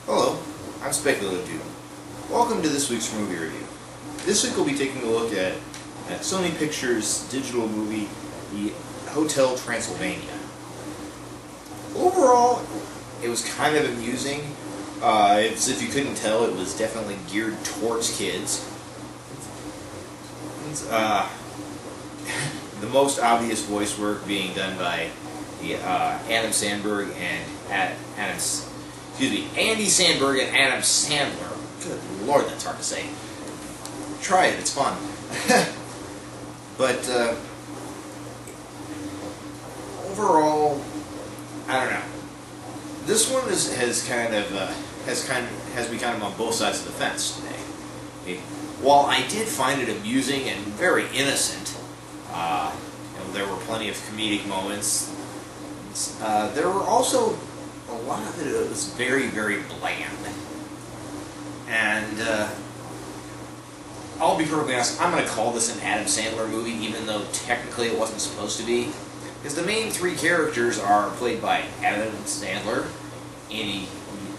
Hello, I'm Speculative Dude. Welcome to this week's movie review. This week we'll be taking a look at Sony Pictures' digital movie, The Hotel Transylvania. Overall, it was kind of amusing. If you couldn't tell, it was definitely geared towards kids. The most obvious voice work being done by Adam Sandberg and Andy Sandberg and Adam Sandler. Good Lord, that's hard to say. Try it; it's fun. But overall, I don't know. This one has been kind of on both sides of the fence today. Okay. While I did find it amusing and very innocent, there were plenty of comedic moments. There were also a lot of it was very, very bland. And I'll be perfectly honest, I'm going to call this an Adam Sandler movie, even though technically it wasn't supposed to be. Because the main three characters are played by Adam Sandler, Andy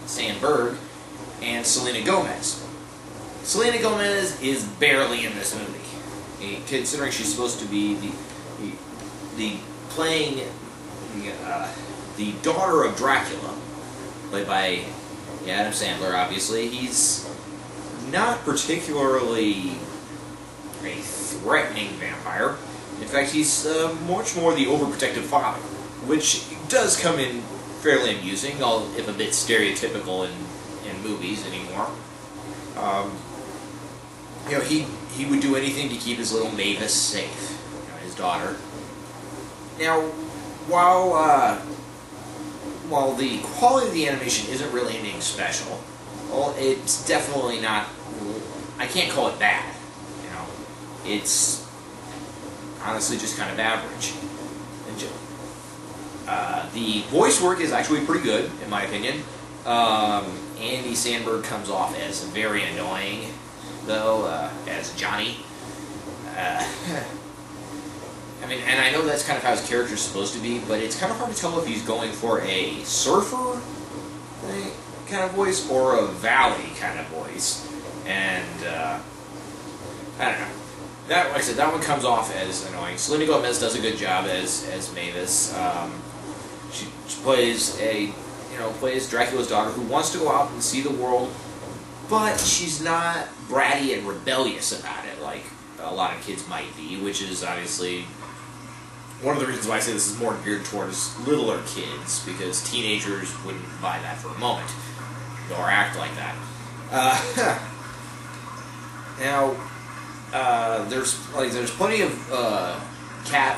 Sandberg, and Selena Gomez. Selena Gomez is barely in this movie, considering she's supposed to be playing the daughter of Dracula, played by Adam Sandler. Obviously, he's not particularly a threatening vampire. In fact, he's much more the overprotective father, which does come in fairly amusing, if a bit stereotypical in movies anymore. He would do anything to keep his little Mavis safe, his daughter. Now, while the quality of the animation isn't really anything special, well, it's definitely not. I can't call it bad. It's honestly just kind of average. The voice work is actually pretty good, in my opinion. Andy Sandberg comes off as very annoying, though, as Johnny. And I know that's kind of how his character's supposed to be, but it's kind of hard to tell if he's going for a surfer kind of voice or a valley kind of voice. And, I don't know. Like I said, that one comes off as annoying. Selena Gomez does a good job as Mavis. She plays plays Dracula's daughter who wants to go out and see the world, but she's not bratty and rebellious about it like a lot of kids might be, which is obviously one of the reasons why I say this is more geared towards littler kids, because teenagers wouldn't buy that for a moment, or act like that. There's plenty of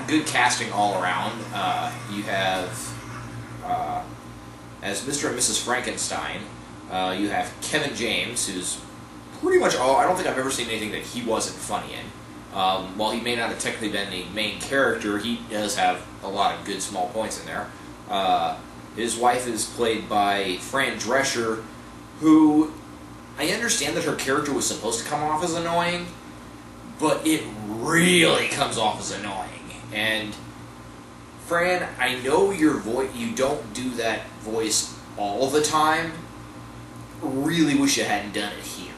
good casting all around. You have as Mr. and Mrs. Frankenstein, you have Kevin James, who's pretty much all. I don't think I've ever seen anything that he wasn't funny in. While he may not have technically been the main character, he does have a lot of good small points in there. His wife is played by Fran Drescher, who I understand that her character was supposed to come off as annoying, but it really comes off as annoying. And Fran, I know your voice. You don't do that voice all the time. Really wish you hadn't done it here.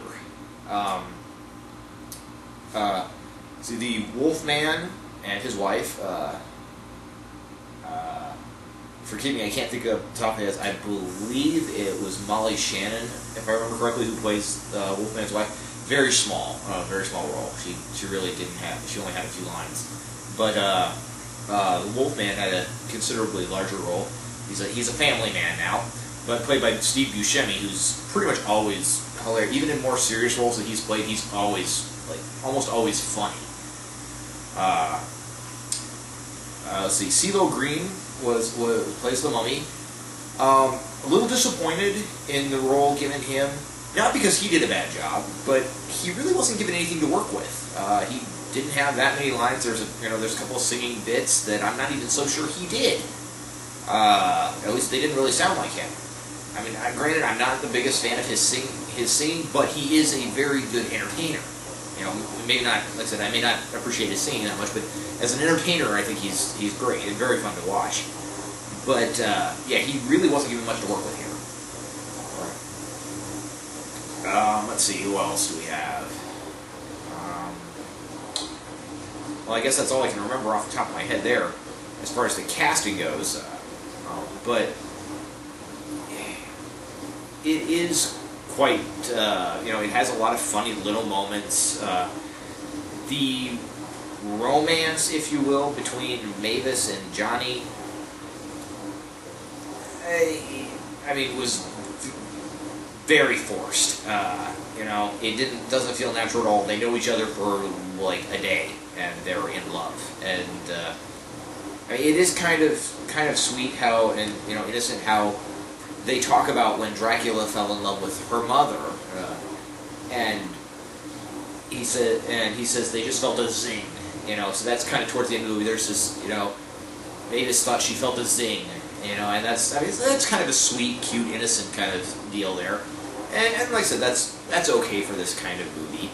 See, the Wolfman and his wife, forgive me, I can't think of the top of my head. I believe it was Molly Shannon, if I remember correctly, who plays Wolfman's wife. Very small role. She really didn't have. She only had a few lines. But the Wolfman had a considerably larger role. He's a family man now, but played by Steve Buscemi, who's pretty much always hilarious. Even in more serious roles that he's played, he's always almost always funny. Let's see, CeeLo Green plays the Mummy. A little disappointed in the role given him, not because he did a bad job, but he really wasn't given anything to work with. He didn't have that many lines. There's a couple of singing bits that I'm not even so sure he did. At least they didn't really sound like him. I mean, granted, I'm not the biggest fan of his singing, but he is a very good entertainer. Maybe not, like I said, I may not appreciate his singing that much, but as an entertainer, I think he's great and very fun to watch. But, yeah, he really wasn't given much to work with here. Let's see, who else do we have? Well, I guess that's all I can remember off the top of my head there, as far as the casting goes. But it is quite, it has a lot of funny little moments. The romance, if you will, between Mavis and Johnny, was very forced. It doesn't feel natural at all. They know each other for like a day, and they're in love. And it is kind of sweet how, and innocent how they talk about when Dracula fell in love with her mother, and he says they just felt a zing. So that's kind of towards the end of the movie. There's this, Mavis thought she felt a zing. And that's kind of a sweet, cute, innocent kind of deal there. And like I said, that's okay for this kind of movie.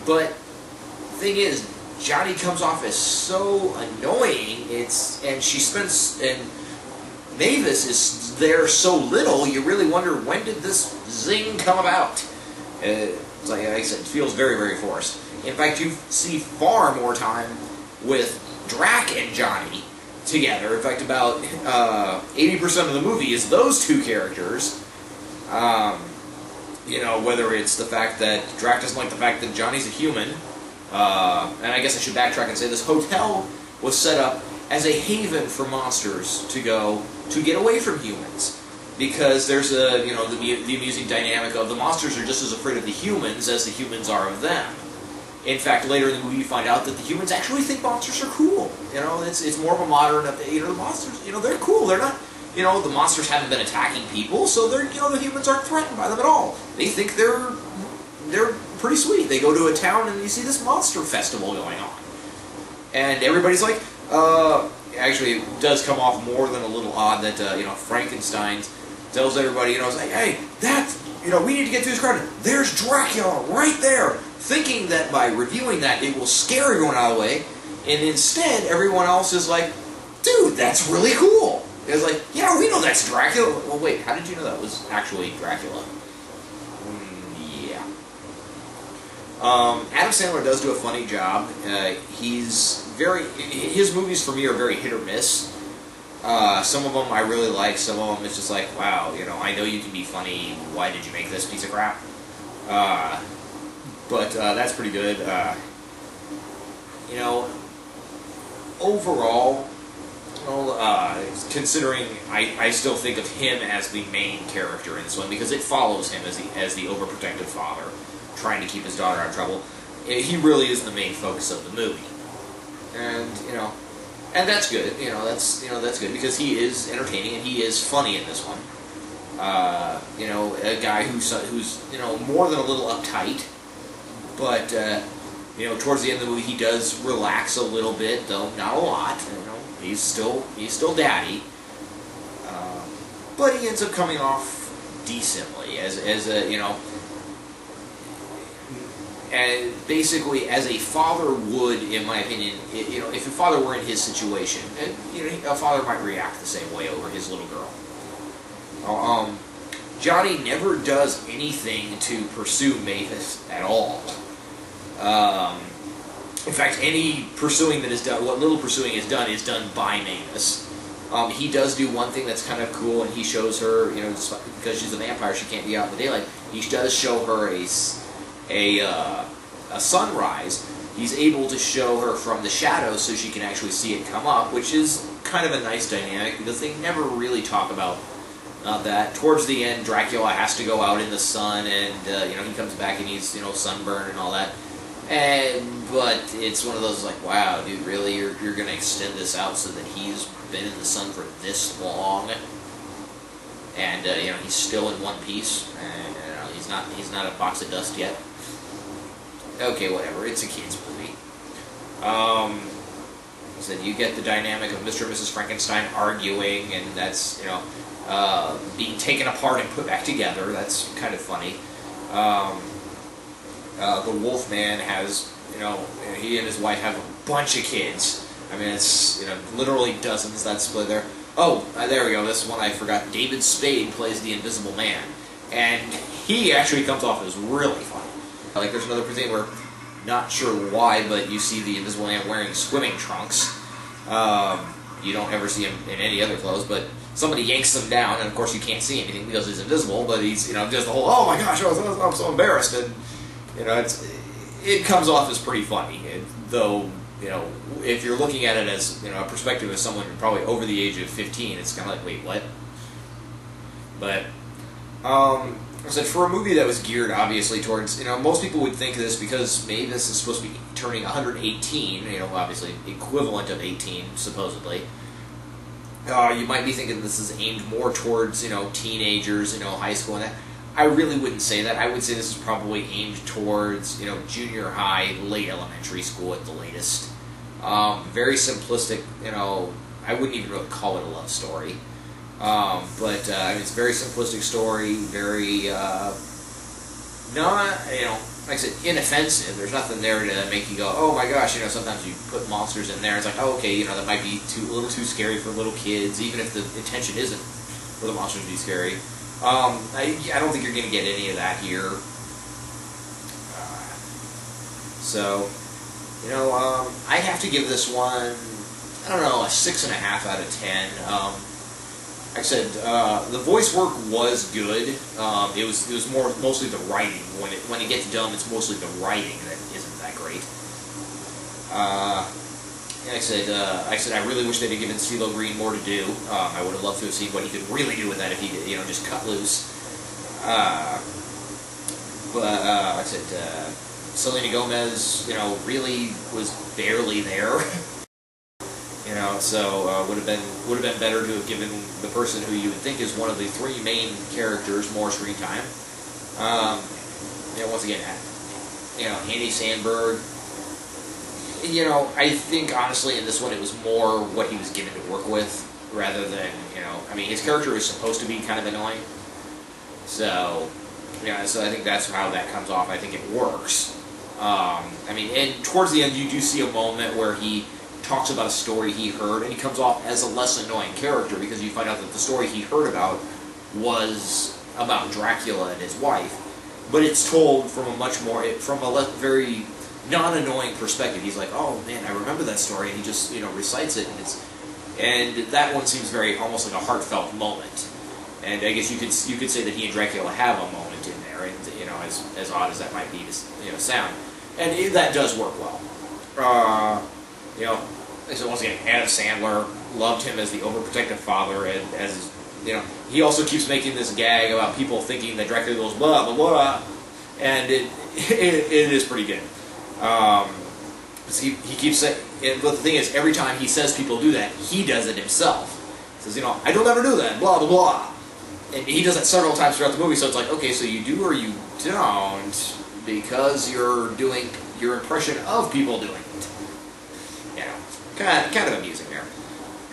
But the thing is, Johnny comes off as so annoying. And Mavis is there so little. You really wonder, when did this zing come about? Like I said, it feels very, very forced. In fact, you see far more time with Drac and Johnny together. In fact, about 80% of the movie is those two characters. Whether it's the fact that Drac doesn't like the fact that Johnny's a human, and I guess I should backtrack and say this hotel was set up as a haven for monsters to go to get away from humans, because there's the amusing dynamic of the monsters are just as afraid of the humans as the humans are of them. In fact, later in the movie, you find out that the humans actually think monsters are cool. It's more of a modern, the monsters, they're cool. They're not, the monsters haven't been attacking people, so the humans aren't threatened by them at all. They think they're pretty sweet. They go to a town and you see this monster festival going on, and everybody's like, actually, it does come off more than a little odd that Frankenstein tells everybody, it's like, hey, we need to get through this crowd. There's Dracula right there. Thinking that by reviewing that, it will scare everyone out of the way, and instead, everyone else is like, dude, that's really cool. It's like, yeah, we know that's Dracula. Well, wait, how did you know that was actually Dracula? Yeah. Adam Sandler does do a funny job. His movies for me are very hit or miss. Some of them I really like, some of them it's just like, wow, I know you can be funny, why did you make this piece of crap? But that's pretty good. Overall, considering I still think of him as the main character in this one, because it follows him as the overprotective father trying to keep his daughter out of trouble. He really is the main focus of the movie, and and that's good. That's good because he is entertaining and he is funny in this one. A guy who's more than a little uptight. But, towards the end of the movie, he does relax a little bit, though not a lot. He's still daddy. But he ends up coming off decently as and basically as a father would, in my opinion. If a father were in his situation, a father might react the same way over his little girl. Johnny never does anything to pursue Mavis at all. In fact, any pursuing that is done, what little pursuing is done by Mavis. He does do one thing that's kind of cool, and he shows her, because she's a vampire, she can't be out in the daylight. He does show her a sunrise. He's able to show her from the shadows so she can actually see it come up, which is kind of a nice dynamic because they never really talk about that. Towards the end, Dracula has to go out in the sun, and he comes back and he's sunburned and all that. But it's one of those like, wow, dude, really, you're going to extend this out so that he's been in the sun for this long, and he's still in one piece, and he's not a box of dust yet. Okay, whatever. It's a kids' movie. So you get the dynamic of Mr. and Mrs. Frankenstein arguing, and that's being taken apart and put back together. That's kind of funny. The Wolfman has, he and his wife have a bunch of kids. I mean, it's, literally dozens. That's split there. Oh, there we go. This one I forgot. David Spade plays the Invisible Man. And he actually comes off as really funny. Like, there's another thing where, not sure why, but you see the Invisible Man wearing swimming trunks. You don't ever see him in any other clothes, but somebody yanks him down, and of course you can't see anything because he's invisible, but he's, you know, just the whole, oh my gosh, I'm so embarrassed, and, you know, it comes off as pretty funny, though, you know, if you're looking at it as, you know, a perspective of someone probably over the age of 15, it's kind of like, wait, what? But, I said, for a movie that was geared, obviously, towards, you know, most people would think of this because maybe this is supposed to be turning 118, you know, obviously, equivalent of 18, supposedly. You might be thinking this is aimed more towards, you know, teenagers, you know, high school and that. I really wouldn't say that. I would say this is probably aimed towards, you know, junior high, late elementary school at the latest. Very simplistic, you know, I wouldn't even really call it a love story. I mean, it's a very simplistic story, very, not, you know, like I said, inoffensive. There's nothing there to make you go, oh my gosh, you know, sometimes you put monsters in there, it's like, oh, okay, you know, that might be a little too scary for little kids, even if the intention isn't for the monsters to be scary. I don't think you're going to get any of that here. So, you know, I have to give this one, I don't know, a 6.5 out of 10. Like I said, the voice work was good. It was mostly the writing. When it gets dumb, it's mostly the writing that isn't that great. Like I said, I really wish they'd have given CeeLo Green more to do. I would have loved to have seen what he could really do with that if he, you know, just cut loose. Like I said, Selena Gomez, you know, really was barely there. You know, so would have been better to have given the person who you would think is one of the three main characters more screen time. You know, once again, you know, Andy Samberg. You know, I think honestly in this one it was more what he was given to work with rather than, you know, I mean, his character is supposed to be kind of annoying. So, yeah, so I think that's how that comes off. I think it works. I mean, and towards the end you do see a moment where he talks about a story he heard, and he comes off as a less annoying character because you find out that the story he heard about was about Dracula and his wife, but it's told from a much more, from a very non-annoying perspective. He's like, oh man, I remember that story, and he just, you know, recites it, and that one seems very, almost like a heartfelt moment. And I guess you could say that he and Dracula have a moment in there, and, you know, as odd as that might be to, you know, sound, and that does work well. You know, so once again, Adam Sandler, loved him as the overprotective father, and as, you know, he also keeps making this gag about people thinking that Dracula goes blah blah blah, and it is pretty good. He keeps saying, but the thing is, every time he says people do that, he does it himself. He says, you know, I don't ever do that, blah blah blah, and he does that several times throughout the movie. So it's like, okay, so you do or you don't, because you're doing your impression of people doing it. Kind of amusing there.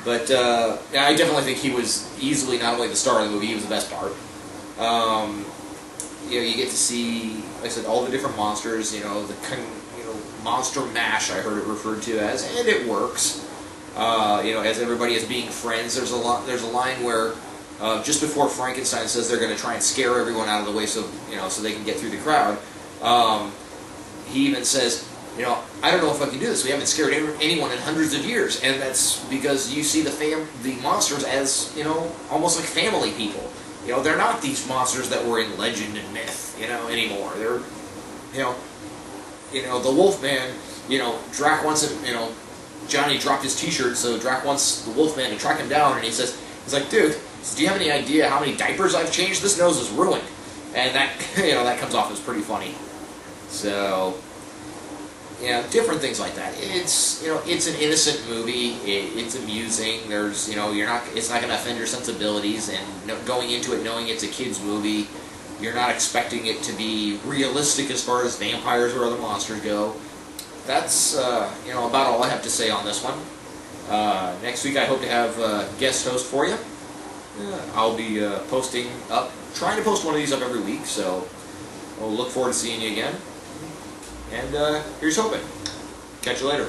But I definitely think he was easily not only the star of the movie, he was the best part. You know, you get to see, like I said, all the different monsters, you know, monster mash, I heard it referred to as, and it works. You know, as everybody is being friends, there's a line where just before Frankenstein says they're going to try and scare everyone out of the way so, you know, so they can get through the crowd, he even says, you know, I don't know if I can do this. We haven't scared anyone in hundreds of years, and that's because you see the monsters as, you know, almost like family people. You know, they're not these monsters that were in legend and myth, you know, anymore. They're, you know, the Wolfman. You know, Drac wants him. You know, Johnny dropped his T-shirt, so Drac wants the Wolfman to track him down, and he's like, dude, do you have any idea how many diapers I've changed? This nose is ruined, and that, you know, that comes off as pretty funny. So. You know, different things like that. It's, you know, it's an innocent movie. It's amusing. There's, you know, it's not going to offend your sensibilities. And going into it knowing it's a kids' movie, you're not expecting it to be realistic as far as vampires or other monsters go. That's, you know, about all I have to say on this one. Next week I hope to have a guest host for you. I'll be trying to post one of these up every week. So we'll look forward to seeing you again. And here's hoping. Catch you later.